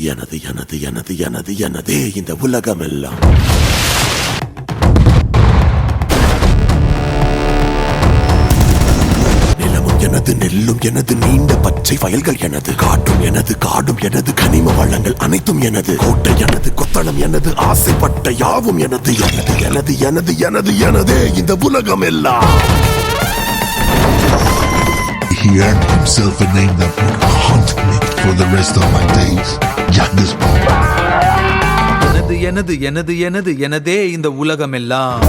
எனது எனது எனது எனது எனதே இந்த உலகம் எல்லாம். நிலமும் எனது, நெல்லும் எனது, நீண்ட பச்சை வயல்கள் எனது, காட்டும் எனது, காடும் எனது, கனிம வளங்கள் அனைத்தும் எனது, கோட்டை எனது, கொத்தளம் எனது, ஆசைப்பட்ட யாவும் எனது. எனது எனது எனது எனது எனதே இந்த உலகம் எல்லாம். He earned himself a name that would haunt me for the rest of my days. Youngest Bob. எனது எனது எனது எனது எனதே இந்த உலகமெல்லாம்.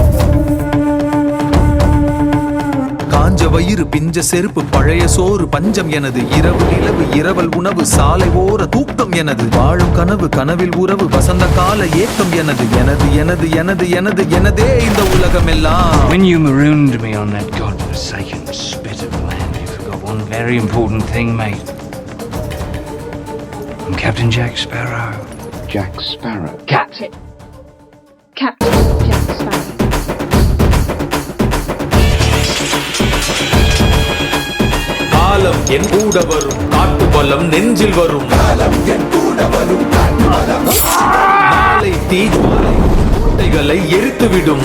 காஞ்ச வயிறு, பிஞ்ச செருப்பு, பழைய சோறு, பஞ்சம் எனது, இரவு நிலவு, இரவல் உணவு, சாலை ஓர தூக்கம் எனது, வாழும் கனவு, கனவில் உறவு, வசந்த கால ஏக்கம் எனது. எனது எனது எனது எனது எனதே இந்த உலகமெல்லாம். When you marooned me on that godforsaken spit of land, you forgot one very important thing, mate. I'm Captain Jack Sparrow. Jack Sparrow. Captain Jack Sparrow. காலம் என் கூட வரும், காட்டு பலம் நெஞ்சில் வரும், நாளை தீஜ்வாலை கோட்டைகளை எரித்துவிடும்.